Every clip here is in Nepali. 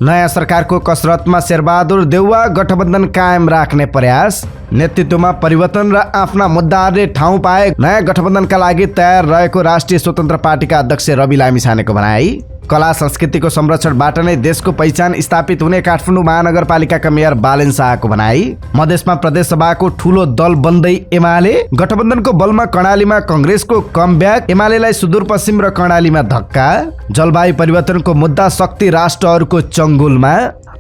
नयाँ सरकारको कसरतमा शेरबहादुर देउवा गठबन्धन कायम राख्ने प्रयास। नेतृत्वमा परिवर्तन र आफ्ना मुद्दाहरूले ठाउँ पाए नयाँ गठबन्धनका लागि तयार रहेको राष्ट्रिय स्वतन्त्र पार्टीका अध्यक्ष रवि लामिछानेको भनाई। कला संस्कृतिको संरक्षणबाट नै देशको पहिचान स्थापित हुने काठमाडौँ महानगरपालिकाका मेयर बालेन शाहको भनाई। मधेसमा प्रदेशसभाको ठूलो दल बन्दै एमाले, गठबन्धनको बलमा कर्णालीमा कंग्रेसको कमब्याक, एमालेलाई सुदूरपश्चिम र कर्णालीमा धक्का। जलवायु परिवर्तनको मुद्दा शक्ति राष्ट्रहरूको चङ्गुलमा।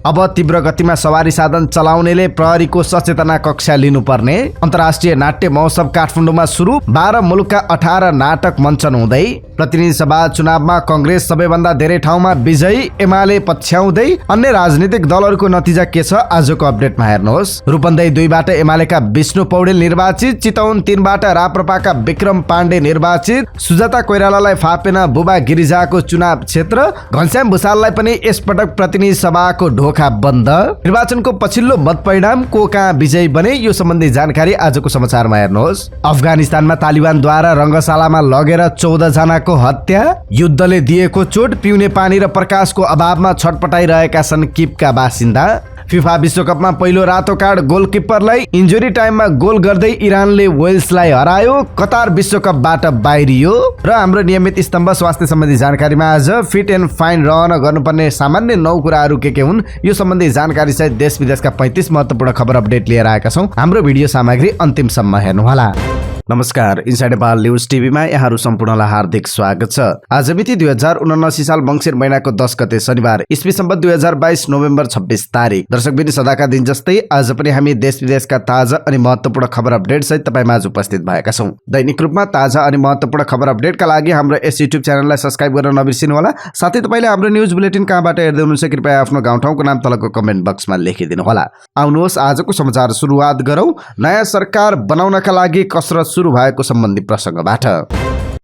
अब तीव्र गतिमा सवारी साधन चलाउनेले प्रहरीको सचेतना कक्षा लिनुपर्ने। अन्तर्राष्ट्रिय नाट्य महोत्सव काठमाडौँमा सुरु, 12 मुलुकका 18 नाटक मञ्चन हुँदै। प्रतिनिधि सभा चुनावमा कंग्रेस सबैभन्दा धेरै ठाउँमा विजयी, एमाले पछ्याउँदै। अन्य राजनीतिक दलहरूको नतिजा के छ आजको अपडेटमा हेर्नुहोस्। रूपन्देही 2 बाट एमालेका विष्णु पौडेल निर्वाचित, चितवन 3 बाट राप्रपाका विक्रम पाण्डे निर्वाचित। सुजाता कोइरालालाई फापेन बुबा गिरिजाको चुनाव क्षेत्र। घनश्याम भुसाललाई पनि यसपटक प्रतिनिधि सभाको ढोका बन्द। निर्वाचनको पछिल्लो मत परिणाम, को कहाँ विजयी बने, यो सम्बन्धी जानकारी आजको समाचारमा हेर्नुहोस्। अफगानिस्तानमा तालिबानद्वारा रंगशालामा लगेर 14 जनाको हत्या। युद्धले दिएको चोट, पिउने पानी र प्रकाशको अभावमा छटपटाइरहेका छन् किपका बासिन्दा। फिफा विश्वकपमा पहिलो रातो कार्ड गोलकिपरलाई, इन्जुरी टाइममा गोल गर्दै इरानले वेल्सलाई हरायो। कतार विश्वकपबाट बाहिरियो। र हाम्रो नियमित स्तम्भ स्वास्थ्य सम्बन्धी जानकारीमा आज फिट एन्ड फाइन रहन गर्नुपर्ने सामान्य 9 कुराहरू के हुन्, यो सम्बन्धी जानकारी सहित देश विदेशका 35 महत्त्वपूर्ण खबर अपडेट लिएर आएका छौं। हाम्रो भिडियो सामग्री अन्तिमसम्म हेर्नुहोला। नमस्कार, इनसाइड नेपाल न्यूज टिभीमा यहाँहरू सम्पूर्णलाई हार्दिक स्वागत छ। आज मिति 2079 साल मङ्सिर महिनाको 10 गते शनिबार, इस्वी सम्वत 2022 नोभेम्बर 26 तारिक। दर्शकबिन सदाका दिन जस्तै आज पनि हामी देश विदेशका ताजा अनि महत्त्वपूर्ण खबर अपडेट सहित तपाईमाझ उपस्थित भएका छौं। दैनिक रूपमा ताजा अनि महत्त्वपूर्ण खबर अपडेटका लागि हाम्रो यस युट्युब च्यानललाई सब्स्क्राइब गर्न नबिर्सिनु होला। साथै तपाईले हाम्रो न्यूज बुलेटिन कहाँबाट हेर्दै हुनुहुन्छ कृपया आफ्नो गाउँ ठाउँको नाम तलको कमेन्ट बक्समा लेखिदिनु होला। आउनुहोस् आजको समाचार सुरुवात गरौँ नयाँ सरकार बनाउनका लागि कसरत सुरु भएको सम्बन्धी प्रसंगबाट।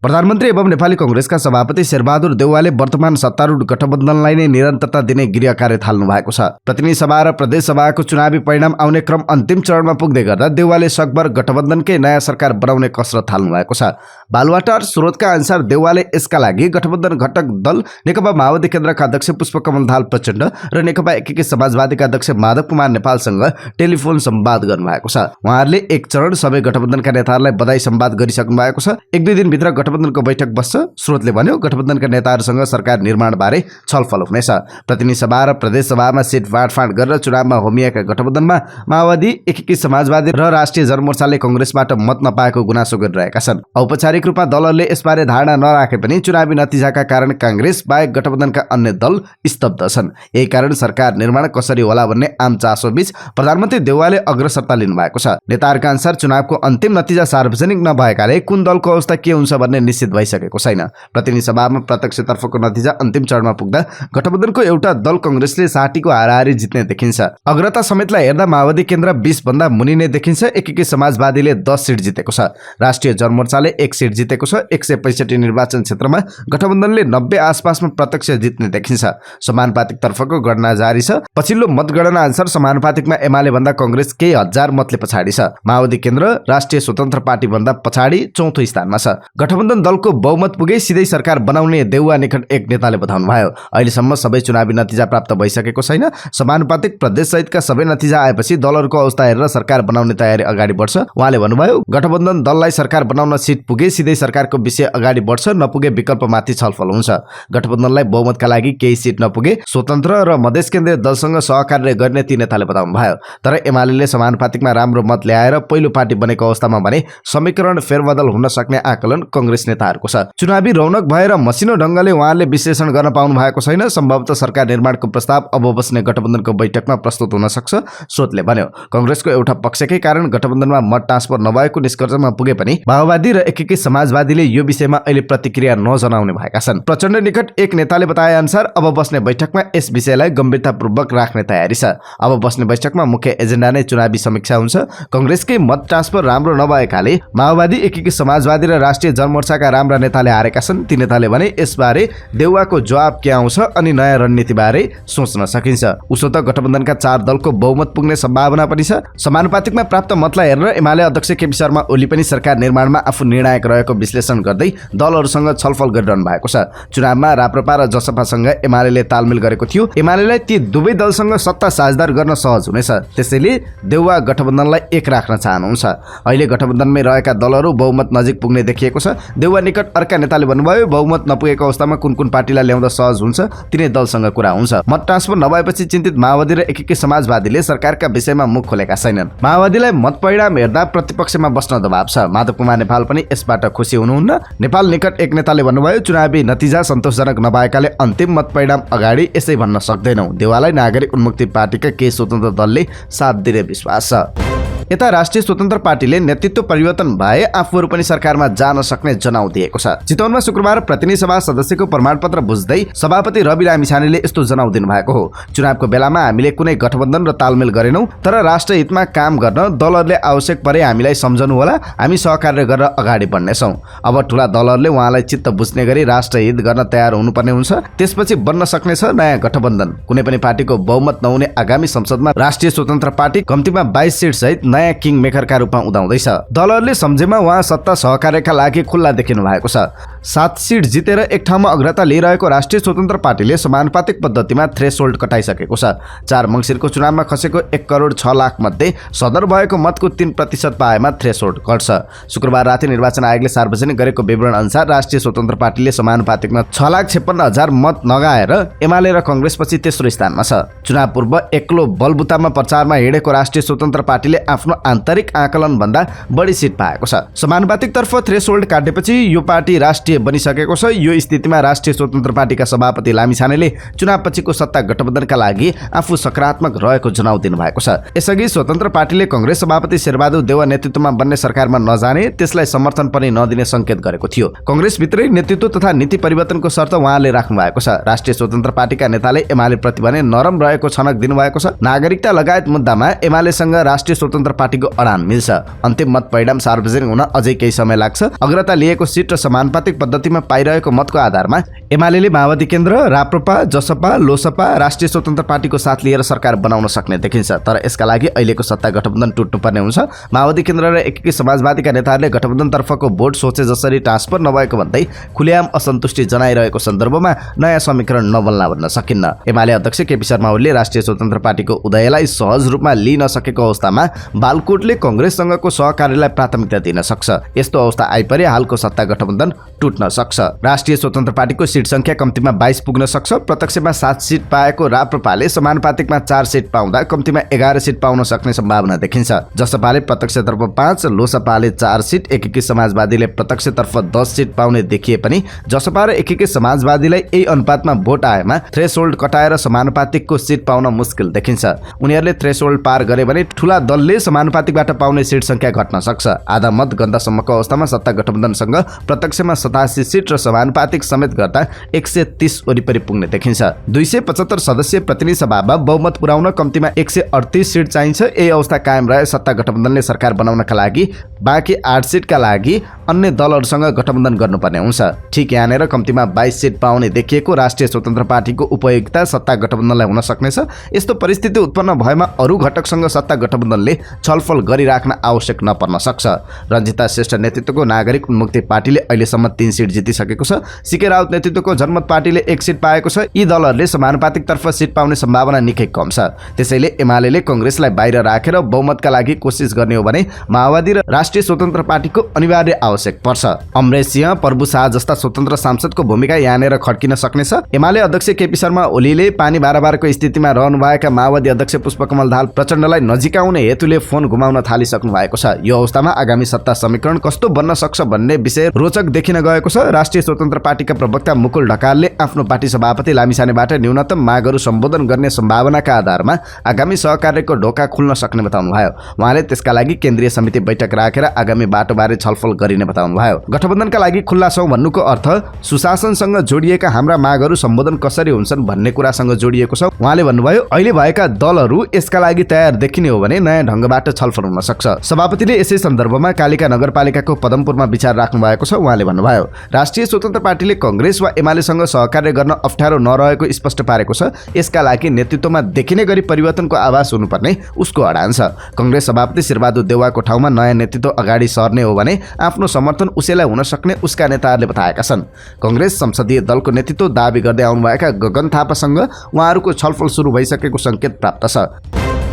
प्रधानमन्त्री एवं नेपाली कंग्रेसका सभापति शेरबहादुर देउवाले वर्तमान सत्तारूढ गठबन्धनलाई नै निरन्तरता दिने गृह कार्य थाल्नु भएको छ। प्रतिनिधि सभा र प्रदेश सभाको चुनावी परिणाम आउने क्रम अन्तिम चरणमा पुग्दै गर्दा देउवाले सकभर गठबन्धनकै नयाँ सरकार बनाउने कसरत थाल्नु भएको छ। बालुवाटार स्रोतका अनुसार देउवाले यसका लागि गठबन्धन घटक दल नेकपा माओवादी केन्द्रका अध्यक्ष पुष्पकमल दाहाल प्रचण्ड र नेकपा एकीकृत समाजवादीका अध्यक्ष माधव कुमार नेपालसँग टेलिफोन संवाद गर्नुभएको छ। उहाँहरूले एक चरण सबै गठबन्धनका नेताहरूलाई बधाई संवाद गरिसक्नु भएको छ। 1-2 दिनभित्र गठबन्धनको बैठक बस्छ। स्रोतले भन्यो गठबन्धनका नेताहरूसँग सरकार निर्माण बारे छलफल हुनेछ। प्रतिनिधि सभा र प्रदेश सभामा सिट बाँडफाँड गरेर चुनावमा होमिएका गठबन्धनमा माओवादी, एकीकृत समाजवादी र राष्ट्रिय जनमोर्चाले कंग्रेसबाट मत नपाएको गुनासो गरिरहेका छन्। औपचारिक रूपमा दलहरूले यसबारे धारणा नराखे पनि चुनावी नतिजाका कारण कांग्रेस बाहेक गठबन्धनका अन्य दल स्तब्ध छन्। यही कारण सरकार निर्माण कसरी होला भन्ने आम चासो बीच प्रधानमन्त्री देउवाले अग्रसरता लिनु भएको छ। नेताहरूका अनुसार चुनावको अन्तिम नतिजा सार्वजनिक नभएकाले कुन दलको अवस्था के हुन्छ भन्ने निश्चित भइसकेको छैन। प्रतिनिधि सभामा प्रत्यक्षतर्फको नतिजा अन्तिम चरणमा पुग्दा गठबन्धनको एउटा दल कंग्रेसले 60 को हाराहारी जित्ने देखिन्छ। अग्रता समेतलाई हेर्दा माओवादी केन्द्र 20 भन्दा मुनि नै देखिन्छ। एकीकृत समाजवादीले 10 सिट जितेको छ। राष्ट्रिय जनमोर्चाले 1 सिट जितेको छ। 165 निर्वाचन क्षेत्रमा गठबन्धनले 90 आसपासमा प्रत्यक्ष जित्ने देखिन्छ। समानुपातिक तर्फको गणना जारी छ। पछिल्लो मतगणना अनुसार समानुपातिकमा एमाले भन्दा कंग्रेस केही हजार मतले पछाडि छ। माओवादी केन्द्र राष्ट्रिय स्वतन्त्र पार्टी भन्दा पछाडि चौथो स्थानमा छ। गठबन्धन दलको बहुमत पुगे सिधै सरकार बनाउने देउवा निकट एक नेताले बताउनु भयो। अहिलेसम्म सबै चुनावी नतिजा प्राप्त भइसकेको छैन। समानुपातिक प्रदेश सहितका सबै नतिजा आएपछि दलहरूको अवस्था हेरेर सरकार बनाउने तयारी अगाडि बढ्छ। उहाँले भन्नुभयो गठबन्धन दललाई सरकार बनाउन सिट पुगे सिधै सरकारको विषय अगाडि बढ्छ, नपुगे विकल्पमाथि छलफल हुन्छ। गठबन्धनलाई बहुमतका लागि केही सिट नपुगे स्वतन्त्र र मधेस केन्द्रीय दलसँग सहकार्य गर्ने ती नेताले बताउनु भयो। तर एमालेले समानुपातिकमा राम्रो मत ल्याएर पहिलो पार्टी बनेको अवस्थामा भने समीकरण फेरबदल हुन सक्ने आकलन कंग्रेस नेताहरूको छ। चुनावी रौनक भएर मसिनो ढंगले उहाँले विश्लेषण गर्न पाउनु भएको छैन। सम्भवतः सरकार निर्माणको प्रस्ताव अब बस्ने गठबन्धनको बैठकमा प्रस्तुत हुन सक्छ। स्रोतले भन्यो कंग्रेसको एउटा पक्षकै कारण गठबन्धनमा मत ट्रान्सफर नभएको निष्कर्षमा पुगे पनि माओवादी र एकीकृत समाजवादीले यो विषयमा अहिले प्रतिक्रिया नजनाउने भएका छन्। प्रचण्ड निकट एक नेताले बताए अनुसार अब बस्ने बैठकमा यस विषयलाई गम्भीरतापूर्वक राख्ने तयारी छ। अब बस्ने बैठकमा मुख्य एजेन्डा नै चुनावी समीक्षा हुन्छ। कंग्रेसकै मत ट्रान्सफर राम्रो नभएकाले माओवादी, एकीकृत समाजवादी र राष्ट्रिय जनमोर्चा मोर्चाका राम्रा नेताले हारेका छन्। ती नेताले भने यसबारे देउवाको जवाब के आउँछ अनि नयाँ रणनीतिबारे सोच्न सकिन्छ। उसो त गठबन्धनका 4 दलको बहुमत पुग्ने सम्भावना पनि छ। समानुपातिकमा प्राप्त मतलाई हेरेर एमाले अध्यक्ष केपी शर्मा ओली पनि सरकार निर्माणमा आफू निर्णायक रहेको विश्लेषण गर्दै दलहरूसँग छलफल गरिरहनु भएको छ। चुनावमा राप्रपा र जसपासँग एमाले तालमेल गरेको थियो। एमालेलाई ती दुवै दलसँग सत्ता साझेदार गर्न सहज हुनेछ। त्यसैले देउवा गठबन्धनलाई एक राख्न चाहनुहुन्छ। अहिले गठबन्धनमै रहेका दलहरू बहुमत नजिक पुग्ने देखिएको छ। देउवा निकट अर्का नेताले भन्नुभयो, बहुमत नपुगेको अवस्थामा कुन कुन पार्टीलाई ल्याउँदा सहज हुन्छ तिनै दलसँग कुरा हुन्छ। मत ट्रान्सफर नभएपछि चिन्तित माओवादी र एकीकृत समाजवादीले सरकारका विषयमा मुख खोलेका छैनन्। माओवादीलाई मत परिणाम हेर्दा प्रतिपक्षमा बस्न दबाब छ। माधव कुमार नेपाल पनि यसबाट खुसी हुनुहुन्न। नेपाल निकट एक नेताले भन्नुभयो, चुनावी नतिजा सन्तोषजनक नभएकाले अन्तिम मत परिणाम अगाडि यसै भन्न सक्दैनौँ। देउवालाई नागरिक उन्मुक्ति पार्टीका केही स्वतन्त्र दलले साथ दिने विश्वास छ। यता राष्ट्रिय स्वतन्त्र पार्टीले नेतृत्व परिवर्तन भए आफूहरू पनि सरकारमा जान सक्ने जनाउ दिएको छ। चितवनमा शुक्रबार प्रतिनिधि सभा सदस्यको प्रमाणपत्र बुझ्दै सभापति रवि लामिछानेले यस्तो जनाउ दिनुभएको हो। चुनावको बेलामा हामीले कुनै गठबन्धन र तालमेल गरेनौं, तर राष्ट्र हितमा काम गर्न दलहरूले आवश्यक परे हामीलाई सम्झनु होला। हामी सहकार्य गरेर अगाडि बढ्नेछौँ। अब ठूला दलहरूले उहाँलाई चित्त बुझ्ने गरी राष्ट्रहित गर्न तयार हुनुपर्ने हुन्छ। त्यसपछि बन्न सक्नेछ नयाँ गठबन्धन। कुनै पनि पार्टीको बहुमत नहुने आगामी संसदमा राष्ट्रिय स्वतन्त्र पार्टी कम्तीमा 22 सिट सहित नयाँ किङ मेकरका रूपमा उदाउँदैछ। दलहरूले सम्झेमा उहाँ सत्ता सहकार्यका लागि खुल्ला देखिनु भएको छ। 7 सिट जितेर एक ठाउँमा अग्रता लिइरहेको राष्ट्रिय स्वतन्त्र पार्टीले समानुपातिक पद्धतिमा थ्रेसहोल्ड कटाइसकेको छ। 4 मङ्सिरको चुनावमा खसेको 1 करोड 6 लाख मध्ये सदर भएको मतको 3% पाएमा थ्रेसहोल्ड घट्छ। शुक्रबार राति निर्वाचन आयोगले सार्वजनिक गरेको विवरण अनुसार राष्ट्रिय स्वतन्त्र पार्टीले समानुपातिकमा 6,56,000 मत नगाएर एमाले र कङ्ग्रेसपछि तेस्रो स्थानमा छ। चुनाव पूर्व एक्लो बलबुतामा प्रचारमा हिँडेको राष्ट्रिय स्वतन्त्र पार्टीले आफ्नो आन्तरिक आकलन भन्दा बढी सिट पाएको छ। समानुपातिकतर्फ थ्रेसहोल्ड काटेपछि यो पार्टी राष्ट्रिय बनिसकेको छ। यो स्थितिमा राष्ट्रिय स्वतन्त्र पार्टीका सभापति लामिछानेले चुनावपछिको सत्ता गठबन्धनका लागि आफू सकारात्मक रहेको जनाउ दिनुभएको छ। यसअघि स्वतन्त्र पार्टीले कङ्ग्रेस सभापति शेरबहादुर देउवा नेतृत्वमा बन्ने सरकारमा नजाने, त्यसलाई समर्थन पनि नदिने संकेत गरेको थियो। कङ्ग्रेसभित्रै नेतृत्व तथा नीति परिवर्तनको शर्त उहाँले राख्नु भएको छ। राष्ट्रिय स्वतन्त्र पार्टीका नेताले एमाले प्रति भने नरम रहेको छनक दिनुभएको छ। नागरिकता लगायत मुद्दामा एमालेसँग राष्ट्रिय स्वतन्त्र पार्टीको अडान मिल्छ। अन्तिम मत परिणाम सार्वजनिक हुन अझै केही समय लाग्छ। अग्रता लिएको सिट र समानुपातिक पद्धतिमा पाइरहेको मतको आधारमा एमालेले माओवादी केन्द्र, राप्रपा, जसपा, लोसपा, राष्ट्रिय स्वतन्त्र पार्टीको साथ लिएर सरकार बनाउन सक्ने देखिन्छ। तर यसका लागि अहिलेको सत्ता गठबन्धन टुट्नुपर्ने हुन्छ। माओवादी केन्द्र र एकीकृत समाजवादीका नेताहरूले गठबन्धनतर्फको भोट सोचे जसरी ट्रान्सफर नभएको भन्दै खुलेआम असन्तुष्टि जनाइरहेको सन्दर्भमा नयाँ समीकरण नबन्ला भन्न सकिन्न। एमाले अध्यक्ष केपी शर्मा ओलीले राष्ट्रिय स्वतन्त्र पार्टीको उदयलाई सहज रूपमा लिन सकेको अवस्थामा बालकोटले कङ्ग्रेससँगको सहकार्यलाई प्राथमिकता दिन सक्छ। यस्तो अवस्था आइपरे हालको सत्ता गठबन्धन टुट्न सक्छ। राष्ट्रिय स्वतन्त्र पार्टीको सिट संख्या कम्तीमा 22 पुग्न सक्छ। प्रत्यक्षमा 7 सिट पाएको राप्रपाले समानुपातिकमा 4 सिट पाउँदा कम्तीमा 11 सिट पाउन सक्ने सम्भावना देखिन्छ। जसपाले प्रत्यक्षतर्फ 5, लोसपाले 4 सिट, एकीकृत समाजवादीले प्रत्यक्षतर्फ 10 सिट पाउने देखिए पनि जसपा र एकीकृत समाजवादीलाई यही अनुपातमा भोट आएमा थ्रेसहोल्ड कटाएर समानुपातिकको सिट पाउन मुस्किल देखिन्छ। उनीहरूले थ्रेसहोल्ड पार गरे भने ठूला दलले समानुपातिकबाट पाउने सिट संख्या घट्न सक्छ। आधा मत गन्दासम्मको अवस्थामा सत्ता गठबन्धनसँग प्रत्यक्षमा 87 सिट र समानुपातिक समेत गर्दा 130 वरिपरि पुग्ने देखिन्छ। 275 सदस्यीय प्रतिनिधि सभामा बहुमत पुर्याउन कम्तीमा 138 सिट चाहिन्छ। यही अवस्था कायम रहे सत्ता गठबन्धनले सरकार बनाउनका लागि बाँकी 8 सिटका लागि अन्य दलहरूसँग गठबन्धन गर्नुपर्ने हुन्छ। ठिक यहाँनिर कम्तीमा 22 सिट पाउने देखिएको राष्ट्रिय स्वतन्त्र पार्टीको उपयोगिता सत्ता गठबन्धनलाई हुन सक्नेछ। यस्तो परिस्थिति उत्पन्न भएमा अरू घटकसँग सत्ता गठबन्धनले छलफल गरिराख्न आवश्यक नपर्न सक्छ। रञ्जिता श्रेष्ठ नेतृत्वको नागरिक उन्मुक्ति पार्टीले अहिलेसम्म 3 सिट जितिसकेको छ। सीके राउत नेतृत्वको जनमत पार्टीले 1 सिट पाएको छ। यी दलहरूले समानुपातिकतर्फ सिट पाउने सम्भावना निकै कम छ। त्यसैले एमालेले कङ्ग्रेसलाई बाहिर राखेर बहुमतका लागि कोसिस गर्ने हो भने माओवादी र राष्ट्रिय स्वतन्त्र पार्टीको अनिवार्य आवश्यक पर्छ। अमरेश सिंह, प्रभु शाह जस्ता स्वतन्त्र सांसदको भूमिका यहाँनिर खड्किन सक्नेछ। एमाले अध्यक्ष केपी शर्मा ओलीले पानी बाराबारको स्थितिमा रहनुभएका माओवादी अध्यक्ष पुष्पकमल दाहाल प्रचण्डलाई नजिकाउने हेतुले फोन घुमाउन थालिसक्नु भएको छ। यो अवस्थामा आगामी सत्ता समीकरण कस्तो बन्न सक्छ भन्ने विषय रोचक देखिन गएको छ। राष्ट्रिय स्वतन्त्र पार्टीका प्रवक्ता मुकुल ढकालले आफ्नो पार्टी सभापति लामिछानेबाट न्यूनतम मागहरू सम्बोधन गर्ने सम्भावनाका आधारमा आगामी सहकार्यको ढोका खुल्न सक्ने बताउनुभयो। उहाँले त्यसका लागि केन्द्रीय समिति बैठक राखेर आगामी बाटोबारे छलफल गरिने दिने बताउनुभयो। गठबन्धनका लागि खुल्ला छौं भन्नुको अर्थ सुशासनसँग जोडिएका हाम्रा मागहरू सम्बोधन कसरी हुन्छन् भन्ने कुरासँग जोडिएको छ। उहाँले भन्नुभयो अहिले भएका दलहरू यसका लागि तयार देखिने हो भने नयाँ ढंगबाट छलफल हुन सक्छ। सभापतिले यसै सन्दर्भमा कालिका नगरपालिकाको पदमपुरमा विचार राख्नु भएको छ। उहाँले भन्नुभयो राष्ट्रिय स्वतन्त्र पार्टीले कांग्रेस वा एमालेसँग सहकार्य गर्न अप्ठ्यारो नरहेको स्पष्ट पारेको छ। यसका लागि नेतृत्वमा देखिने गरी परिवर्तनको आभास हुनुपर्ने उसको अडान छ। कांग्रेस सभापति शेरबहादुर देउवाको ठाउँमा नयाँ नेतृत्व अगाडि सर्ने हो भने आफ्नो समर्थन उसैलाई हुन सक्ने उसका नेताहरूले बताएका छन्। कांग्रेस संसदीय दलको नेतृत्व दाबी गर्दै आउनुभएका गगन थापासँग उहाँहरूको छलफल सुरु भइसकेको संकेत प्राप्त छ।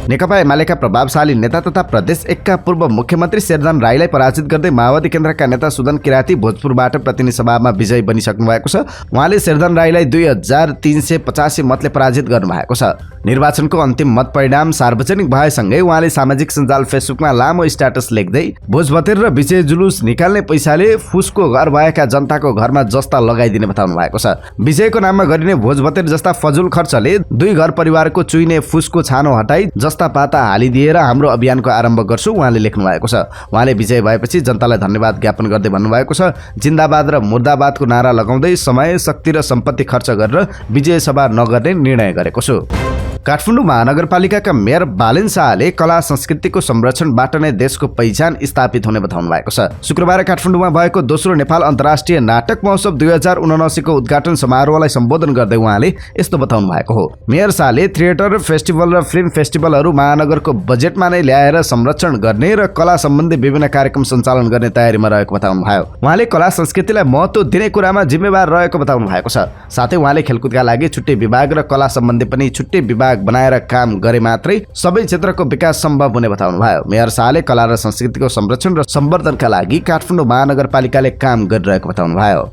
नेकपा एमालेका प्रभावशाली नेता तथा प्रदेश 1 का पूर्व मुख्यमन्त्री शेरधन राईलाई पराजित गर्दै माओवादी केन्द्रका नेता सुदन किराती भोजपुरबाट प्रतिनिधि सभामा विजयी बनिसक्नु भएको छ। उहाँले शेरधन राईलाई 2385 मतले पराजित गर्नुभएको छ। निर्वाचनको अन्तिम मत परिणाम सार्वजनिक भएसँगै उहाँले सामाजिक सञ्जाल फेसबुकमा लामो स्ट्याटस लेख्दै भोजभतेर र विजय जुलुस निकाल्ने पैसाले फुसको घर भएका जनताको घरमा जस्ता लगाइदिने बताउनु भएको छ। विजयको नाममा गरिने भोजभतेर जस्ता फजुल खर्चले 2 घर परिवारको चुइने फुसको छानो हटाई जस्ता पाता हालिदिएर हाम्रो अभियानको आरम्भ गर्छु उहाँले लेख्नु भएको छ। उहाँले विजय भएपछि जनतालाई धन्यवाद ज्ञापन गर्दै भन्नुभएको छ जिन्दाबाद र मुर्दाबादको नारा लगाउँदै समय, शक्ति र सम्पत्ति खर्च गरेर विजय सभा नगर्ने निर्णय गरेको छु। काठमाडौँ महानगरपालिकाका मेयर बालेन शाहले कला संस्कृतिको संरक्षणबाट नै देशको पहिचान स्थापित हुने बताउनु भएको छ। शुक्रबार काठमाडौँमा भएको दोस्रो नेपाल अन्तर्राष्ट्रिय नाटक महोत्सव 2079 को उद्घाटन समारोहलाई सम्बोधन गर्दै उहाँले यस्तो बताउनु भएको हो। मेयर शाहले थिएटर फेस्टिभल र फिल्म फेस्टिभलहरू महानगरको बजेटमा नै ल्याएर संरक्षण गर्ने र कला सम्बन्धी विभिन्न कार्यक्रम सञ्चालन गर्ने तयारीमा रहेको बताउनु भयो। उहाँले कला संस्कृतिलाई महत्त्व दिने कुरामा जिम्मेवार रहेको बताउनु भएको छ। साथै उहाँले खेलकुदका लागि छुट्टै विभाग र कला सम्बन्धी पनि छुट्टै विभाग बनाएर काम गरे मात्रै सबै क्षेत्रको विकास सम्भव हुने बताउनु भयो। मेयर शाहले कला र संस्कृतिको संरक्षण र सम्वर्धनका लागि काठमाडौँ महानगरपालिकाले काम गरिरहेको बताउनु भयो।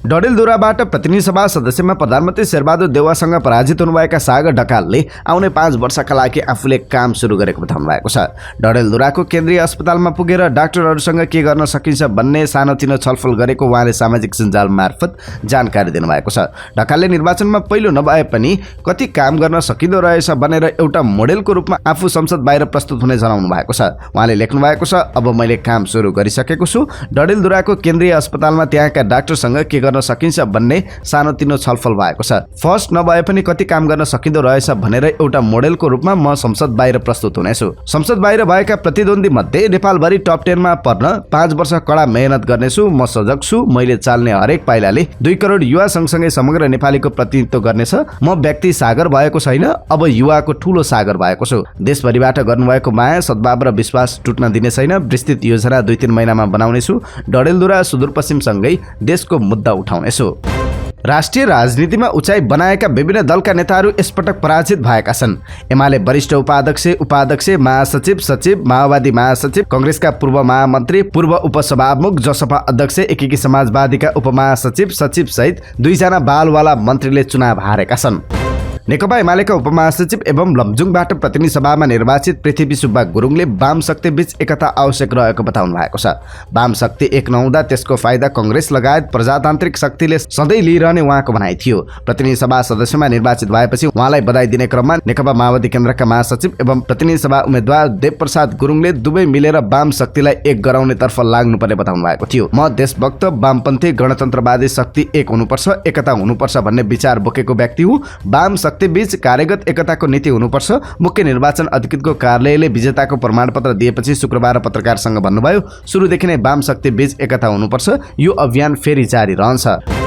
डडेलधुराबाट प्रतिनिधि सभा सदस्यमा प्रधानमन्त्री शेरबहादुर देउवासँग पराजित हुनुभएका सागर ढकालले आउने 5 वर्षका लागि आफूले काम सुरु गरेको बताउनु भएको छ। डडेलधुराको केन्द्रीय अस्पतालमा पुगेर डाक्टरहरूसँग के गर्न सकिन्छ भन्ने सानोतिनो छलफल गरेको उहाँले सामाजिक सञ्जाल मार्फत जानकारी दिनुभएको छ। ढकालले निर्वाचनमा पहिलो नभए पनि कति काम गर्न सकिँदो रहेछ भनेर एउटा मोडेलको रूपमा आफू संसद बाहिर प्रस्तुत हुने जनाउनु भएको छ। उहाँले लेख्नु भएको छ अब मैले काम सुरु गरिसकेको छु। डडेलधुराको केन्द्रीय अस्पतालमा त्यहाँका डाक्टरसँग के गर्न सकिन्छ भन्ने सानोतिनो छलफल भएको छ। फर्स्ट नभए पनि कति काम गर्न सकिँदो रहेछ भनेर एउटा मोडेलको रूपमा म संसद बाहिर प्रस्तुत हुनेछु। संसद बाहिर भएका प्रतिद्वन्दी मध्ये नेपालभरि टप 10 मा पर्न 5 वर्ष कडा मेहनत गर्नेछु। म सजग छु। मैले चाल्ने हरेक पाइलाले 2 करोड युवा सँगसँगै समग्र नेपालीको प्रतिनिधित्व गर्नेछ। म व्यक्ति सागर भएको छैन, अब युवाको ठूलो सागर भएको छु। देशभरिबाट गर्नुभएको माया, सद्भाव र विश्वास टुट्न दिने छैन। विस्तृत योजना 2-3 महिनामा बनाउनेछु। डडेलधुरा सुदूरपश्चिमसँगै देशको मुद्दा उठाउनेछु। राष्ट्रिय राजनीतिमा उचाइ बनाएका विभिन्न दलका नेताहरू यसपटक पराजित भएका छन्। एमाले वरिष्ठ उपाध्यक्ष, महासचिव, सचिव, माओवादी महासचिव, कांग्रेसका पूर्व महामन्त्री, पूर्व उपसभामुख, जसपा अध्यक्ष, एकीकृत समाजवादीका उपमहासचिव, सचिव सहित 2 जना बालवाला मन्त्रीले चुनाव हारेका छन्। नेकपा एमालेका उपमहासचिव एवं लमजुङबाट प्रतिनिधि सभामा निर्वाचित पृथ्वी सुब्बा गुरुङले वाम शक्ति बीच एकता आवश्यक रहेको बताउनु भएको छ। वाम शक्ति एक नहुँदा त्यसको फाइदा कांग्रेस लगायत प्रजातान्त्रिक शक्तिले सधैँ लिइरहने उहाँको भनाइ थियो। प्रतिनिधि सभा सदस्यमा निर्वाचित भएपछि उहाँलाई बधाई दिने क्रममा नेकपा माओवादी केन्द्रका महासचिव एवं प्रतिनिधि सभा उम्मेद्वार देवप्रसाद गुरुङले दुवै मिलेर वाम शक्तिलाई एक गराउने तर्फ लाग्नुपर्ने बताउनु भएको थियो। म देशभक्त, वामपन्थी, गणतन्त्रवादी शक्ति एक हुनुपर्छ, एकता हुनुपर्छ भन्ने विचार बोकेको व्यक्ति हुँ। वाम बीच कार्यगत एकताको नीति हुनुपर्छ। मुख्य निर्वाचन अधिकृतको कार्यालयले विजेताको प्रमाणपत्र दिएपछि शुक्रबार पत्रकारसँग भन्नुभयो सुरुदेखि नै वाम शक्ति बीच एकता हुनुपर्छ। यो अभियान फेरि जारी रहन्छ।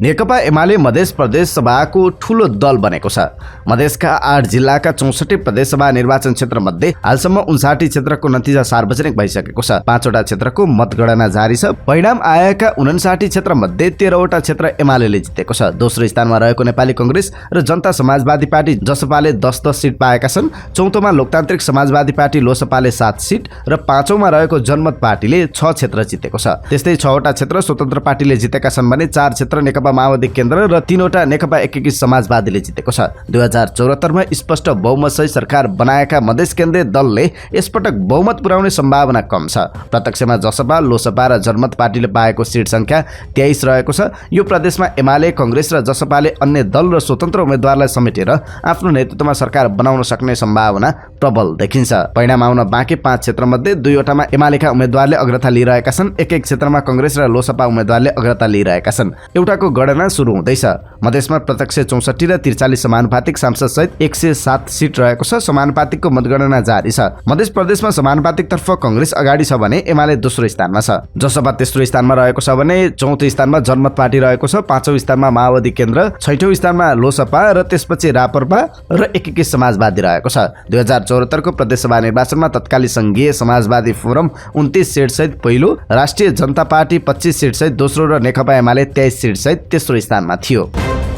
नेकपा एमाले मधेस प्रदेश सभाको ठूलो दल बनेको छ। मधेसका 8 जिल्लाका 64 प्रदेश सभा निर्वाचन क्षेत्र मध्ये हालसम्म 59 क्षेत्रको नतिजा सार्वजनिक भइसकेको छ। 5 वटा क्षेत्रको मतगणना जारी छ। परिणाम आएका 59 क्षेत्र मध्ये 13 वटा क्षेत्र एमालेले जितेको छ। दोस्रो स्थानमा रहेको नेपाली कांग्रेस र जनता समाजवादी पार्टी जसपाले 10-10 सिट पाएका छन्। चौथोमा लोकतान्त्रिक समाजवादी पार्टी लोसपाले 7 सिट र 5औंमा रहेको जनमत पार्टीले 6 क्षेत्र जितेको छ। त्यस्तै 6 वटा क्षेत्र स्वतन्त्र पार्टीले जितेका छन् भने 4 क्षेत्र नेकपा माओवादी केन्द्र र 3वटा नेकपा एकीकृत समाजवादीले जितेको छ। 2074 मा स्पष्ट बहुमतसहित सरकार बनाएका मधेस केन्द्रीय दलले यसपटक बहुमत पुर्याउने सम्भावना कम छ। प्रत्यक्षमा जसपा, लोसपा र जनमत पार्टीले पाएको सिट संख्या 23 रहेको छ। यो प्रदेशमा एमाले, कांग्रेस र जसपाले अन्य दल र स्वतन्त्र उम्मेदवारलाई समेटेर आफ्नो नेतृत्वमा सरकार बनाउन सक्ने सम्भावना प्रबल देखिन्छ। परिणाम आउन बाँकी 5 क्षेत्रमध्ये 2वटामा एमालेका उम्मेदवारले अग्रता लिइरहेका छन्। एक क्षेत्रमा कांग्रेस र लोसपा उम्मेदवारले अग्रता लिइरहेका छन्। एउटाको गणना सुरु हुँदैछ। मधेसमा प्रत्यक्ष 64 र 43 समानुपातिक सांसद सहित 107 सिट रहेको छ। समानुपातिकको मतगणना जारी छ। मधेस प्रदेशमा समानुपातिकतर्फ कांग्रेस अगाडि छ भने एमाले दोस्रो स्थानमा छ। जसपा तेस्रो स्थानमा रहेको छ भने चौथो स्थानमा जनमत पार्टी रहेको छ। 5औं स्थानमा माओवादी केन्द्र, 6औं स्थानमा लोसपा र त्यसपछि राप्रपा र एकीकृत समाजवादी रहेको छ। 2074 को प्रदेशसभा निर्वाचनमा तत्कालीन संघीय समाजवादी फोरम 29 सिट सहित पहिलो, राष्ट्रिय जनता पार्टी 25 सिट सहित दोस्रो र नेकपा एमाले 23 सिट सहित तेस्रो स्थानमा थियो।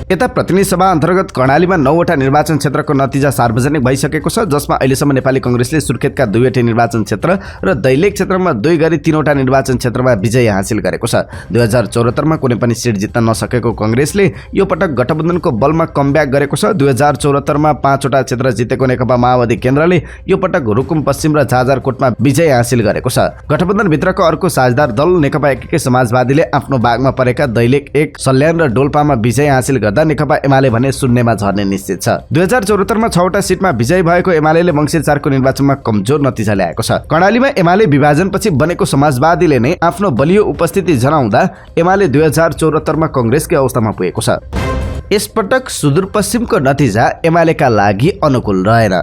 यता प्रतिनिधि सभा अन्तर्गत कर्णालीमा 9वटा निर्वाचन क्षेत्रको नतिजा सार्वजनिक भइसकेको छ, जसमा अहिलेसम्म नेपाली कांग्रेसले सुर्खेतका 2वटा निर्वाचन क्षेत्र र दैलेख क्षेत्रमा 2 गरी 3वटा निर्वाचन क्षेत्रमा विजय हासिल गरेको छ। 2074 मा कुनै पनि सिट जित्न नसकेको कांग्रेसले यो पटक गठबन्धनको बलमा कमब्याक गरेको छ। 2074 मा 5वटा क्षेत्र जितेको नेकपा माओवादी केन्द्रले यो पटक रुकुम पश्चिम र जाजरकोटमा विजय हासिल गरेको छ। गठबन्धनभित्रको अर्को साझेदार दल नेकपा एकीकृत समाजवादीले आफ्नो भागमा परेका दैलेख 1, सल्यान र डोल्पामा विजय हासिल गर्दा नेकपा एमाले भने शून्यमा झर्ने निश्चित छ। 2074 मा 6वटा सिटमा विजय भएको एमालेले मंसिर 4 को निर्वाचनमा कमजोर नतिजा ल्याएको छ। कर्णालीमा एमाले विभाजनपछि बनेको समाजवादीले नै आफ्नो बलियो उपस्थिति जनाउँदा एमाले 2074 मा कांग्रेसकै अवस्थामा पुगेको छ। यसपटक सुदूरपश्चिमको नतिजा एमालेका लागि अनुकूल रहेन।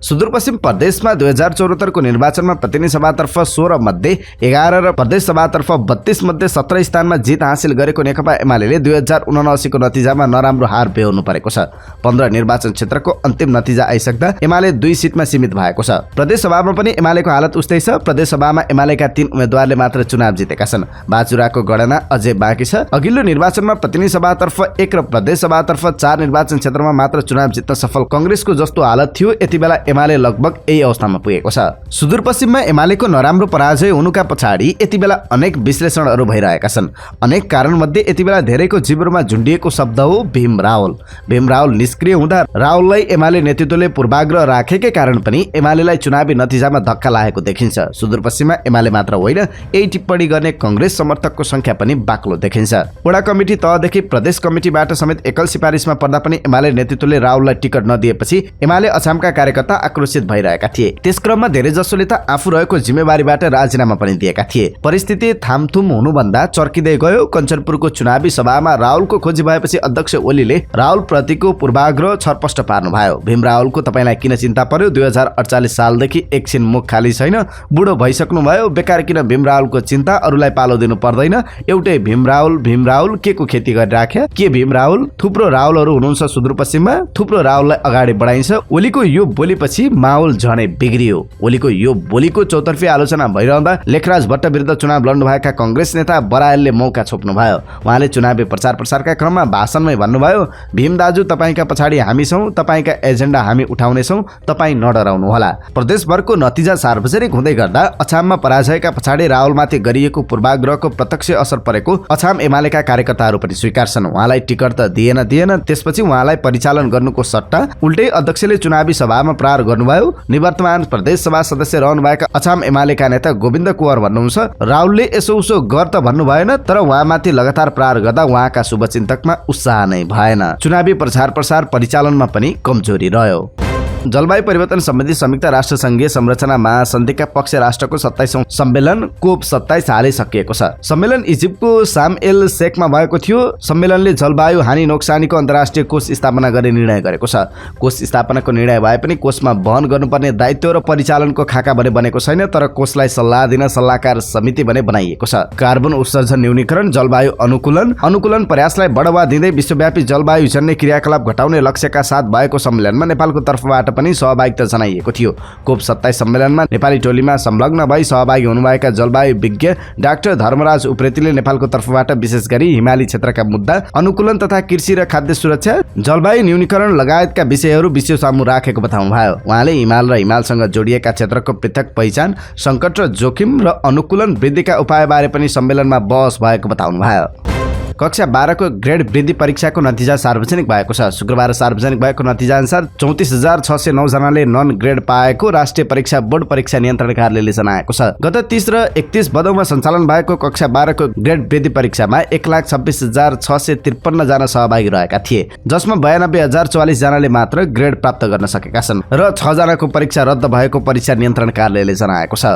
सुदूरपश्चिम प्रदेशमा 2074 को निर्वाचनमा प्रतिनिधि सभातर्फ 16 मध्ये 11 र प्रदेश सभातर्फ 32 मध्ये 17 स्थानमा जित हासिल गरेको नेकपा एमाले 2079 को नतिजामा नराम्रो हार बेहोर्नु परेको छ। 15 निर्वाचन क्षेत्रको अन्तिम नतिजा आइसक्दा एमाले 2 सिटमा सीमित भएको छ। प्रदेश सभामा पनि एमालेको हालत उस्तै छ। प्रदेश सभामा एमालेका 3 उम्मेदवारले मात्र चुनाव जितेका छन्। बाजुराको गणना अझै बाँकी छ। अघिल्लो निर्वाचनमा प्रतिनिधि सभातर्फ 1 र प्रदेश तर्फ 4 निर्वाचन क्षेत्रमा मात्र चुनाव जित्न सफल कांग्रेसको जस्तो हालत थियो। यति बेला एमाले लगभग यही अवस्थामा पुगेको छ। सुदूरपश्चिममा एमालेको नराम्रो पराजय हुनुका पछाडि यति बेला अनेक विश्लेषणहरू भइरहेका छन्। अनेक कारणमध्ये यति बेला धेरैको जिब्रोमा झुन्डिएको शब्द हो भीम रावल। भीम रावल निष्क्रिय हुँदा रावललाई एमाले नेतृत्वले पूर्वाग्रह राखेकै कारण पनि एमालेलाई चुनावी नतिजामा धक्का लागेको देखिन्छ। सुदूरपश्चिममा एमाले मात्र होइन, यही टिप्पणी गर्ने कांग्रेस समर्थकको संख्या पनि बाक्लो देखिन्छ। वडा कमिटी तहदेखि प्रदेश कमिटीबाट समेत एकल सिफारिसमा पर्दा पनि एमाले नेतृत्वले रावललाई टिकट नदिएपछि एमाले अछामका कार्यकर्ता आक्रोशित भइरहेका थिए। त्यसक्रममा धेरैजसोले त आफू रहेको जिम्मेवारीबाट राजीनामा पनि दिएका थिए। परिस्थिति थामथुम हुनुभन्दा चर्किँदै गयो। कञ्चनपुरको चुनावी सभामा रावलको खोजी भएपछि अध्यक्ष ओलीले रावल प्रतिको पूर्वाग्रह छरपष्ट पार्नुभयो। भीम रावलको तपाईलाई किन चिन्ता पर्यो? 2048 सालदेखि एकछिन मुख खाली छैन, बुढो भइसक्नुभयो, बेकार किन भीम रावलको चिन्ता? अरूलाई पालो दिनु पर्दैन। एउटै भीम रावल के को खेती गरिराख्या? के भीम रावल? थुप्रो रावलहरू हुनुहुन्छ सुदूरपश्चिममा, थुप्रो रावललाई अगाडि बढाइन्छ। ओलीको यो बोलीपछि माहौल झनै बिग्रियो। ओलीको यो बोलीको चौतर्फी आलोचना भइरहँदा लेखराज भट्ट विरुद्ध चुनाव लड्नुभएका कांग्रेस नेता बरायलले मौका छोप्नुभयो। उहाँले चुनावी प्रचार प्रसारका क्रममा भाषणमै भन्नुभयो, भीम दाजु तपाईका पछाडि हामी छौं, तपाईका एजेन्डा हामी उठाउनेछौं, तपाई नडराउनु होला। प्रदेशभरको नतिजा सार्वजनिक हुँदै गर्दा अछाममा पराजयका पछाडि रावलमाथि गरिएको पूर्वाग्रहको प्रत्यक्ष असर परेको अछाम एमालेका कार्यकर्ताहरू पनि स्वीकार्छन्। उहाँलाई टिकट त दिएन, त्यसपछि उहाँलाई परिचालन गर्नुको सट्टा उल्टै अध्यक्षले चुनावी सभामा प्रहार गर्नुभयो। निवर्तमान प्रदेश सभा सदस्य रहनुभएका अछाम एमालेका नेता गोविन्द कुँवर भन्नुहुन्छ, रावलले यसो उसो गर त भन्नु भएन, तर उहाँमाथि लगातार प्रहार गर्दा उहाँका शुभचिन्तकमा उत्साह नै भएन। चुनावी प्रचार प्रसार परिचालनमा पनि कमजोरी रह्यो। जलवायु परिवर्तन सम्बन्धी संयुक्त राष्ट्र संघीय संरचना महासन्धिका पक्ष राष्ट्रको 27औं सम्मेलन कोप 27 हालै सकिएको छ। सम्मेलन इजिप्टको शाम एल शेखमा भएको थियो। सम्मेलनले जलवायु हानि नोक्सानीको अन्तर्राष्ट्रिय कोष स्थापना गर्ने निर्णय गरेको छ। कोष स्थापनाको निर्णय भए पनि कोषमा वहन गर्नुपर्ने दायित्व र परिचालनको खाका भने बनेको छैन, तर कोषलाई सल्लाह दिन सल्लाहकार समिति भने बनाइएको छ। कार्बन उत्सर्जन न्यूनीकरण, जलवायु अनुकूलन प्रयासलाई बढावा दिँदै विश्वव्यापी जलवायु जन्य क्रियाकलाप घटाउने लक्ष्यका साथ भएको सम्मेलनमा नेपालको तर्फबाट पनि सहभागिता जनाइएको थियो। कोप 27 सम्मेलनमा नेपाली टोलीमा संलग्न भई सहभागी हुनुभएका जलवायु विज्ञ डाक्टर धर्मराज उप्रेतीले नेपालको तर्फबाट विशेष गरी हिमाली क्षेत्रका मुद्दा, अनुकूलन तथा कृषि र खाद्य सुरक्षा, जलवायु न्यूनीकरण लगायतका विषयहरू विश्व सामु राखेको बताउनुभयो। उहाँले हिमाल र हिमालसँग जोडिएका क्षेत्रको पृथक पहिचान, संकट र जोखिम र अनुकूलन वृद्धिका उपायबारे पनि सम्मेलनमा बहस भएको बताउनुभयो। कक्षा 12 को ग्रेड वृद्धि परीक्षाको नतिजा सार्वजनिक भएको छ। शुक्रबार सार्वजनिक भएको नतिजा अनुसार 34,609 जनाले नन ग्रेड पाएको राष्ट्रिय परीक्षा बोर्ड परीक्षा नियन्त्रण कार्यालयले जनाएको छ। गत 30 र 31 भदौमा सञ्चालन भएको कक्षा 12 को ग्रेड वृद्धि परीक्षामा 1,26,653 जना सहभागी रहेका थिए, जसमा 92,044 जनाले मात्र ग्रेड प्राप्त गर्न सकेका छन् र 6 जनाको परीक्षा रद्द भएको परीक्षा नियन्त्रण कार्यालयले जनाएको छ।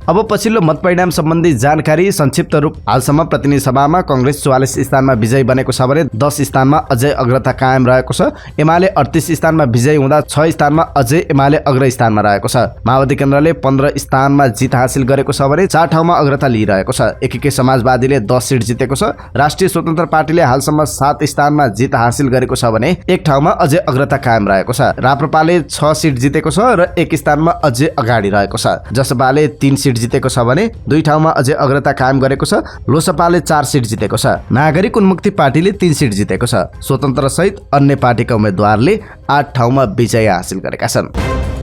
अब पछिल्लो मतपरिणाम सम्बन्धी जानकारी संक्षिप्त रूप। हालसम्म प्रतिनिधि सभामा कांग्रेस 44 स्थानमा विजयी बनेको छ भने 10 स्थानमा अझै अग्रता कायम रहेको छ। एमाले 38 स्थानमा विजयी हुँदा 6 स्थानमा अझै एमाले अग्र स्थानमा रहेको छ। माओवादी केन्द्रले 15 स्थानमा जित हासिल गरेको छ भने 4 ठाउँमा अग्रता लिइरहेको छ। एकीकृत समाजवादीले 10 सिट जितेको छ। राष्ट्रिय स्वतन्त्र पार्टीले हालसम्म 7 स्थानमा जित हासिल गरेको छ भने 1 ठाउँमा अझै अग्रता कायम रहेको छ। राप्रपाले 6 सिट जितेको छ र 1 स्थानमा अझै अगाडि रहेको छ। जसपाले 3 सिट जितेको छ भने 2 ठाउँमा अझै अग्रता कायम गरेको छ। लोसपाले 4 सिट जितेको छ। नागरिक उन्मुक्ति पार्टीले 3 सिट जितेको छ। स्वतन्त्र सहित अन्य पार्टीका उम्मेद्वारले 8 ठाउँमा विजय हासिल गरेका छन्।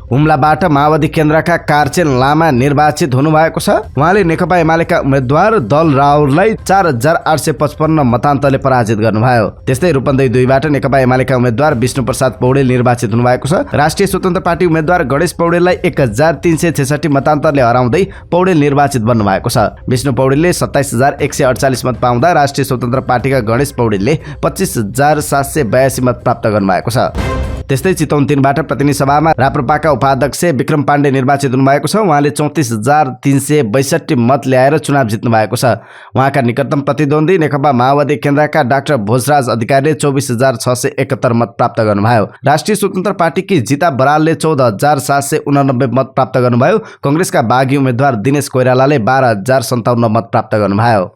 हुम्लाबाट माओवादी केन्द्रका कारचेन लामा निर्वाचित हुनुभएको छ। उहाँले नेकपा एमालेका उम्मेद्वार दल राउरलाई 4,855 मतान्तरले पराजित गर्नुभयो। त्यस्तै रूपन्देही 2बाट नेकपा एमालेका उम्मेद्वार विष्णुप्रसाद पौडेल निर्वाचित हुनुभएको छ। राष्ट्रिय स्वतन्त्र पार्टी उम्मेद्वार गणेश पौडेललाई 1,366 मतान्तरले हराउँदै पौडेल निर्वाचित बन्नुभएको छ। विष्णु पौडेलले 27,148 मत पाउँदा राष्ट्रिय स्वतन्त्र पार्टीका गणेश पौडेलले 25,782 मत प्राप्त गर्नुभएको छ। त्यस्तै चितवन 3बाट प्रतिनिधि सभामा राप्रपाका उपाध्यक्ष विक्रम पाण्डे निर्वाचित हुनुभएको छ। उहाँले 34,362 मत ल्याएर चुनाव जित्नु भएको छ। उहाँका निकटतम प्रतिद्वन्दी नेकपा माओवादी केन्द्रका डाक्टर भोजराज अधिकारीले 24,671 मत प्राप्त गर्नुभयो। राष्ट्रिय स्वतन्त्र पार्टीकी जिता बरालले 14,789 मत प्राप्त गर्नुभयो। कांग्रेसका बागी उम्मेद्वार दिनेश कोइरालाले 12,057 मत प्राप्त गर्नुभयो।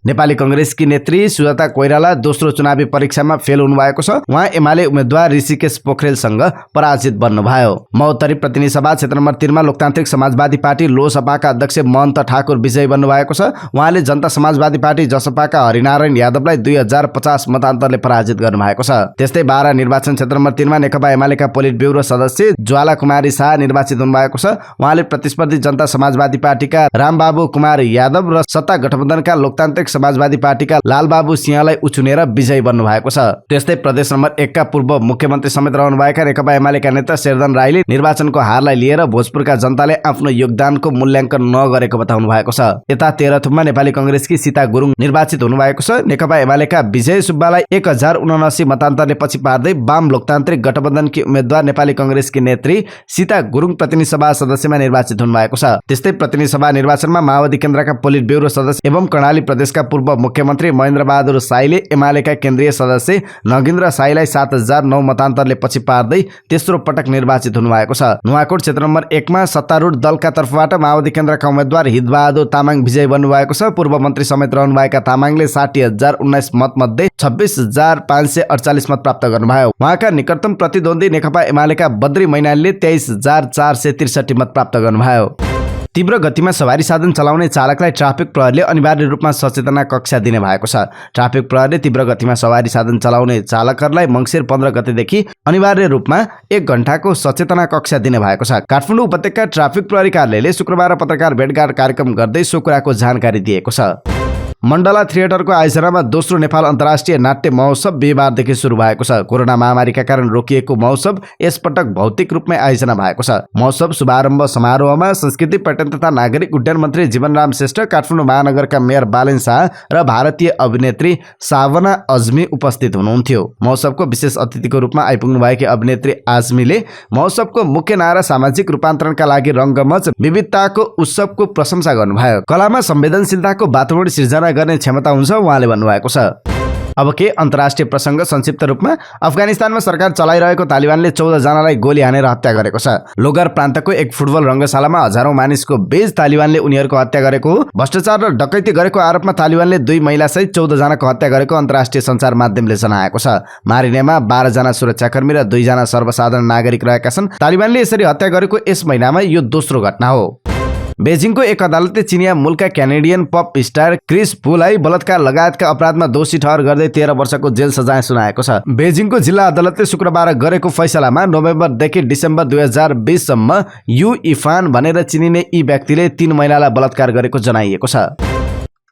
नेपाली कांग्रेसकी नेत्री सुजाता कोइराला दोस्रो चुनावी परीक्षामा फेल हुनुभएको छ। उहाँ एमाले उम्मेद्वार ऋषिकेश पोखरेलसँग पराजित बन्नुभयो। महोत्तरी प्रतिनिधि सभा क्षेत्र नम्बर 3 मा लोकतान्त्रिक समाजवादी पार्टी लोसपाका अध्यक्ष महन्त ठाकुर विजयी बन्नुभएको छ। उहाँले जनता समाजवादी पार्टी जसपाका हरिनारायण यादवलाई 2,050 मतान्तरले पराजित गर्नुभएको छ। त्यस्तै बारा निर्वाचन क्षेत्र नम्बर 3 मा नेकपा एमालेका पोलिट ब्युरो सदस्य ज्वाला कुमारी शाह निर्वाचित हुनुभएको छ। उहाँले प्रतिस्पर्धी जनता समाजवादी पार्टीका रामबाबु कुमार यादव र सत्ता गठबन्धनका लोकतान्त्रिक समाजवादी पार्टीका लालबाबु सिंहलाई उछुनेर विजयी बन्नु भएको छ। त्यस्तै प्रदेश नम्बर 1 का पूर्व मुख्यमन्त्री समेत रहनुभएका नेकपा एमालेका नेता शेरधन राईले निर्वाचनको हारलाई लिएर भोजपुरका जनताले आफ्नो योगदानको मूल्याङ्कन नगरेको बताउनु भएको छ। यता तेह्रथुममा नेपाली कांग्रेसकी सीता गुरुङ निर्वाचित हुनुभएको छ। नेकपा एमालेका विजय सुब्बालाई 1,079 मतान्तरले पछि पार्दै वाम लोकतान्त्रिक गठबन्धनकी उम्मेद्वार नेपाली कांग्रेसकी नेत्री सीता गुरुङ प्रतिनिधि सभा सदस्यमा निर्वाचित हुनुभएको छ। त्यस्तै प्रतिनिधि सभा निर्वाचनमा माओवादी केन्द्रका पोलिट ब्युरो सदस्य एवं कर्णाली प्रदेशका पूर्व मुख्यमन्त्री महेन्द्र बहादुर साईले एमालेका केन्द्रीय सदस्य नगेन्द्र साईलाई 7,009 मतान्तरले पछि पार्दै तेस्रो पटक निर्वाचित हुनुभएको छ। नुवाकोट क्षेत्र नम्बर 1 मा सत्तारूढ दलका तर्फबाट माओवादी केन्द्रका उम्मेद्वार हितबहादुर तामाङ विजयी बन्नुभएको छ। पूर्व मन्त्री समेत रहनुभएका तामाङले 60,019 मत मध्ये 26,548 मत प्राप्त गर्नुभयो। उहाँका निकटतम प्रतिद्वन्दी नेकपा एमालेका बद्री मैनालीले 23,463 मत प्राप्त गर्नुभयो। तीव्र गतिमा सवारी साधन चलाउने चालकलाई ट्राफिक प्रहरीले अनिवार्य रूपमा सचेतना कक्षा दिने भएको छ। ट्राफिक प्रहरीले तीव्र गतिमा सवारी साधन चलाउने चालकहरूलाई मङ्सिर 15 गतेदेखि अनिवार्य रूपमा 1 घण्टाको सचेतना कक्षा दिने भएको छ। काठमाडौँ उपत्यका ट्राफिक प्रहरी कार्यालयले शुक्रबार पत्रकार भेटघाट कार्यक्रम गर्दै सो कुराको जानकारी दिएको छ। मण्डला थिएटरको आयोजनामा दोस्रो नेपाल अन्तर्राष्ट्रिय नाट्य महोत्सव बिहिबारदेखि सुरु भएको छ। कोरोना महामारीका कारण रोकिएको महोत्सव यसपटक भौतिक रूपमै आयोजना भएको छ। महोत्सव शुभारम्भ समारोहमा संस्कृति पर्यटन तथा नागरिक उड्डयन मन्त्री जीवनराम श्रेष्ठ, काठमाडौँ महानगरका मेयर बालेन शाह र भारतीय अभिनेत्री सावना अजमी उपस्थित हुनुहुन्थ्यो। महोत्सवको विशेष अतिथिको रूपमा आइपुग्नु भएकी अभिनेत्री आजमीले महोत्सवको मुख्य नारा सामाजिक रूपान्तरणका लागि रङ्गमञ्च विविधताको उत्सवको प्रशंसा गर्नुभयो। कलामा संवेदनशीलताको वातावरण सिर्जना गर्ने क्षमता हुन्छ उहाँले भन्नुभएको छ। अब के अन्तर्राष्ट्रिय प्रसङ्ग संक्षिप्त रूपमा। अफगानिस्तानमा सरकार चलाइरहेको तालिबानले 14 जनालाई गोली हानेर हत्या गरेको छ। लोगर प्रान्तको एक फुटबल रङ्गशालामा हजारौं मानिसको बीच तालिबानले उनीहरूको हत्या गरेको हो। भ्रष्टाचार र डकैती गरेको आरोपमा तालिबानले 2 महिलासहित 14 जनाको हत्या गरेको अन्तर्राष्ट्रिय सञ्चार माध्यमले जनाएको छ। मारिनेमा 12 जना सुरक्षाकर्मी र 2 जना सर्वसाधारण नागरिक रहेका छन्। तालिबानले यसरी हत्या गरेको यस महिनामा यो दोस्रो घटना हो। बेजिङको एक अदालतले चिनिया मूलका क्यानेडियन पप स्टार क्रिस वुलाई बलात्कार लगायतका अपराधमा दोषी ठहर गर्दै 13 वर्षको जेल सजाय सुनाएको छ। बेजिङको जिल्ला अदालतले शुक्रबार गरेको फैसलामा नोभेम्बरदेखि डिसेम्बर 2020 सम्म यु इफान भनेर चिनिने यी व्यक्तिले 3 महिलालाई बलात्कार गरेको जनाइएको छ।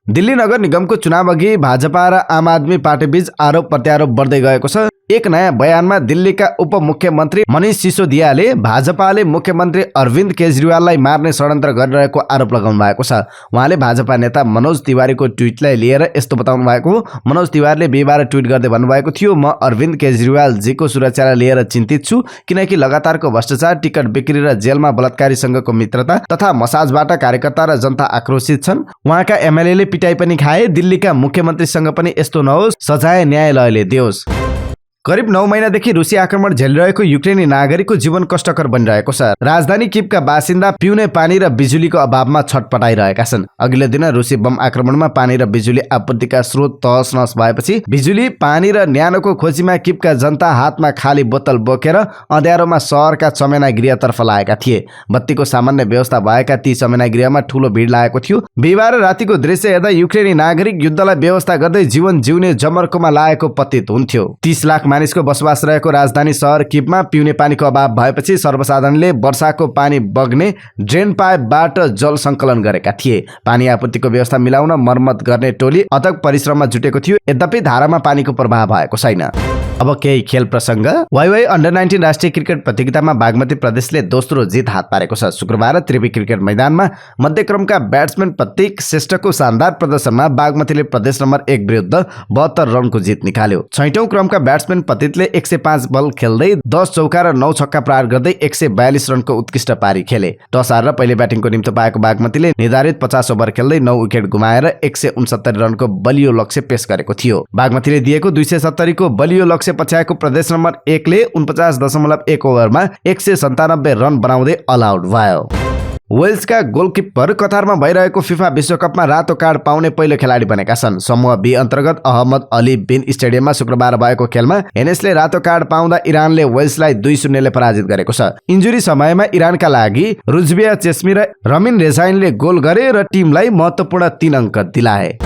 दिल्ली नगर निगमको चुनाव अघि भाजपा र आम आदमी पार्टी बीच आरोप प्रत्यारोप बढ्दै गएको छ। एक नयाँ बयानमा दिल्लीका उपमुख्यमन्त्री मनीष सिसोदियाले भाजपाले मुख्यमन्त्री अरविन्द केजरीवाललाई मार्ने षड्यन्त्र गरिरहेको आरोप लगाउनु भएको छ। उहाँले भाजपा नेता मनोज तिवारीको ट्विटलाई लिएर यस्तो बताउनु भएको हो। मनोज तिवारीले बिहिबार ट्विट गर्दै भन्नुभएको थियो, म अरविन्द केजरीवालजीको सुरक्षालाई लिएर चिन्तित छु, किनकि लगातारको भ्रष्टाचार, टिकट बिक्री र जेलमा बलात्कारीसँगको मित्रता तथा मसाजबाट कार्यकर्ता र जनता आक्रोशित छन्। उहाँका एमएलएले पिटाई पनि खाए। दिल्लीका मुख्यमन्त्रीसँग पनि यस्तो नहोस्, सजाय न्यायालयले दियोस्। करिब 9 महिनादेखि रुसी आक्रमण झेलिरहेको युक्रेनी नागरिकको जीवन कष्टकर बनिरहेको छ। राजधानी किभका बासिन्दा पिउने पानी र बिजुलीको अभावमा छटपटाइरहेका छन्। अघिल्लो दिन रुसी बम आक्रमणमा पानी र बिजुली आपूर्तिका स्रोत तहस-नहस भएपछि बिजुली, पानी र न्यानोको खोजीमा किभका जनता हातमा खाली बोतल बोकेर अँध्यारोमा शहरका चमेना गृहतर्फ लागेका थिए। बत्तीको सामान्य व्यवस्था भएका ती चमेना गृहमा ठूलो भिड लागेको थियो। बिहिबार रातिको दृश्य हेर्दा युक्रेनी नागरिक युद्धलाई व्यवस्था गर्दै जीवन जिउने जमर्कोमा लागेको प्रतीत हुन्थ्यो। 30 लाख मानिसको बसोबास रहेको राजधानी शहर किभमा पिउने पानीको अभाव भएपछि सर्वसाधारणले वर्षाको पानी बग्ने ड्रेन पाइपबाट जल सङ्कलन गरेका थिए। पानी आपूर्तिको व्यवस्था मिलाउन मर्मत गर्ने टोली अथक परिश्रममा जुटेको थियो। यद्यपि धारामा पानीको प्रवाह भएको छैन। अब केही खेल प्रसङ्ग। वाइवाई अन्डर 19 राष्ट्रिय क्रिकेट प्रतियोगितामा बागमती प्रदेशले दोस्रो जित हात पारेको छ। शुक्रबार त्रिवी क्रिकेट मैदानमा मध्यक्रमका ब्याट्सम्यान प्रतीक श्रेष्ठको शानदार प्रदर्शनमा बागमतीले प्रदेश नम्बर 1 विरुद्ध 72 रनको जित निकाल्यो। 6औं क्रमका ब्याट्सम्यान प्रतीकले 105 बल खेल्दै 10 चौका र 9 छक्का प्रहार गर्दै 142 रनको उत्कृष्ट पारी खेले। टस हारेर पहिले ब्याटिङको निम्तो पाएको बागमतीले निर्धारित 50 ओभर खेल्दै 9 विकेट गुमाएर 169 रनको बलियो लक्ष्य पेश गरेको थियो। बागमतीले दिएको 270 को बलियो लक्ष्य पछ्याएको प्रदेश नम्बर 1 ले 49.1 ओभरमा 197 रन बनाउँदै अल आउट भयो। वेल्सका गोलकिपर कतारमा भइरहेको फिफा विश्वकपमा रातो कार्ड पाउने पहिलो खेलाडी बनेका छन्। समूह बी अन्तर्गत अहमद अली बिन स्टेडियममा शुक्रबार भएको खेलमा हेनेसले रातो कार्ड पाउँदा इरानले वेल्सलाई 2-0 ले पराजित गरेको छ। इन्जुरी समयमा इरानका लागि रुजबिया चेस्मी र रमिन रेजाइनले गोल गरे र टिमलाई महत्त्वपूर्ण 3 अङ्क दिलाए।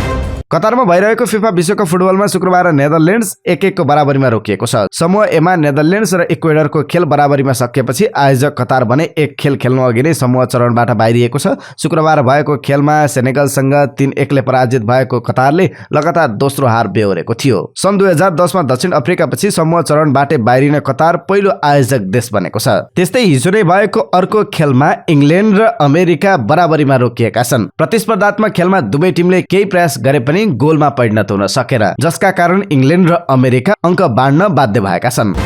कतारमा भइरहेको फिफा विश्वकप फुटबलमा शुक्रबार नेदरल्यान्ड्स 1-1 को बराबरीमा रोकिएको छ। समूह एमा नेदरल्यान्ड्स र इक्वेडरको खेल बराबरीमा सकिएपछि आयोजक कतार भने एक खेल खेल्नु अघि नै समूह चरणबाट बाहिरिएको छ। शुक्रबार भएको खेलमा सेनेगलसँग 3-1 ले पराजित भएको कतारले लगातार दोस्रो हार बेहोरेको थियो। सन् 2010 मा दक्षिण अफ्रिकापछि समूह चरणबाट बाहिरिन कतार पहिलो आयोजक देश बनेको छ। त्यस्तै हिजो नै भएको अर्को खेलमा इङ्ल्यान्ड र अमेरिका बराबरीमा रोकिएका छन्। प्रतिस्पर्धात्मक खेलमा दुवै टिमले केही प्रयास गरे पनि गोलमा परिणत हुन सकेन, जसका कारण इङ्ल्यान्ड र अमेरिका अङ्क बाँड्न बाध्य भएका छन्।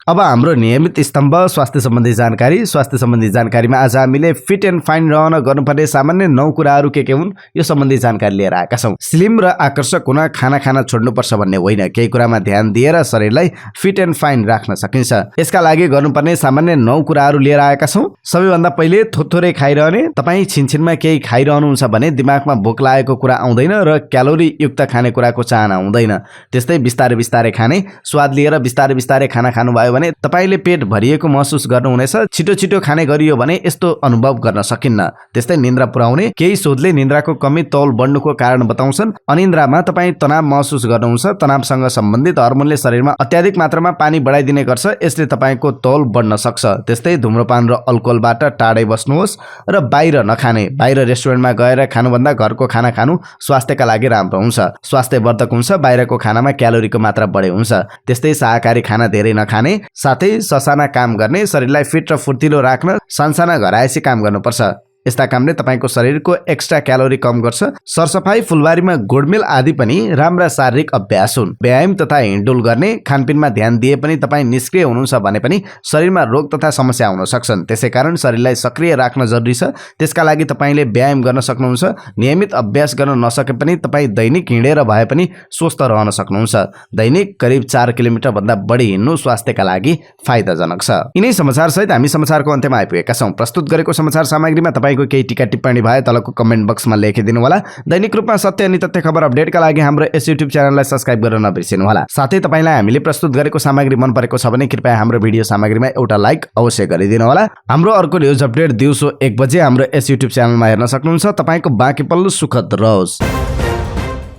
अब हाम्रो नियमित स्तम्भ स्वास्थ्य सम्बन्धी जानकारी। स्वास्थ्य सम्बन्धी जानकारीमा आज हामीले फिट एन्ड फाइन रहन गर्नुपर्ने सामान्य 9 कुराहरू के हुन् यो सम्बन्धी जानकारी लिएर आएका छौँ। स्लिम र आकर्षक हुन खाना खान छोड्नुपर्छ भन्ने होइन, केही कुरामा ध्यान दिएर शरीरलाई फिट एन्ड फाइन राख्न सकिन्छ। यसका लागि गर्नुपर्ने सामान्य 9 कुराहरू लिएर आएका छौँ। सबैभन्दा पहिले थोरै खाइरहने। तपाईँ छिनछिनमा केही खाइरहनुहुन्छ भने दिमागमा भोक लागेको कुरा आउँदैन र क्यालोरी युक्त खानेकुराको चाहना हुँदैन। त्यस्तै बिस्तारै बिस्तारै खाने, स्वाद लिएर बिस्तारै बिस्तारै खाना खानुभयो भने तपाईले पेट भरिएको महसुस गर्नुहुनेछ। छिटो छिटो खाने गरियो भने यस्तो अनुभव गर्न सकिन्न। त्यस्तै निन्द्रा पुर्याउने। केही शोधले निन्द्राको कमी तौल बढ्नुको कारण बताउँछन्। अनिन्द्रामा तपाईँ तनाव महसुस गर्नुहुन्छ। तनावसँग सम्बन्धित हर्मोनले शरीरमा अत्याधिक मात्रामा पानी बढाइदिने गर्छ, यसले तपाईँको तौल बढ्न सक्छ। त्यस्तै धुम्रपान र अल्कोहलबाट टाढै बस्नुहोस् र बाहिर नखाने। बाहिर रेस्टुरेन्टमा गएर खानुभन्दा घरको खाना खानु स्वास्थ्यका लागि राम्रो हुन्छ, स्वास्थ्यवर्धक हुन्छ। बाहिरको खानामा क्यालोरीको मात्रा बढी हुन्छ। त्यस्तै शाकाहारी खाना धेरै नखाने, साथै ससाना काम गर्ने। शरीरलाई फिट र फुर्तिलो राख्न सानसाना घरायसी काम गर्नुपर्छ। यस्ता कामले तपाईको शरीरको एक्स्ट्रा क्यालोरी कम गर्छ। सरसफाई, फुलबारीमा गोडमेल आदि पनि राम्रा शारीरिक अभ्यास हुन्। व्यायाम तथा हिँडडुल गर्ने। खानपिनमा ध्यान दिए पनि तपाईँ निष्क्रिय हुनुहुन्छ भने पनि शरीरमा रोग तथा समस्या आउन सक्छन्। त्यसैकारण शरीरलाई सक्रिय राख्न जरुरी छ। त्यसका लागि तपाईले व्यायाम गर्न सक्नुहुन्छ। नियमित अभ्यास गर्न नसके पनि तपाईँ दैनिक हिँडेर भए पनि स्वस्थ रहन सक्नुहुन्छ। दैनिक करिब 4 किलोमिटर भन्दा बढी हिँड्नु स्वास्थ्यका लागि फाइदाजनक छ। यिनै समाचार सहित हामी समाचारको अन्त्यमा आइपुगेका छौँ। प्रस्तुत गरेको समाचार सामग्रीमा तपाईको केही टिका टिप्पणी भए तलको कमेन्ट बक्समा लेखिदिनु होला। दैनिक रूपमा सत्य अनि तथ्य खबर अपडेटका लागि हाम्रो यस युट्युब च्यानललाई सब्स्क्राइब गर्न नबिर्सिनु होला। साथै तपाईलाई हामीले प्रस्तुत गरेको सामग्री मन परेको छ भने कृपया हाम्रो भिडियो सामग्रीमा एउटा लाइक अवश्य गरिदिनु होला। हाम्रो अर्को न्युज अपडेट दिउँसो 1 बजे हाम्रो यस युट्युब च्यानलमा हेर्न सक्नुहुन्छ। तपाईको बाँकी पल्लो सुखद रहोस्।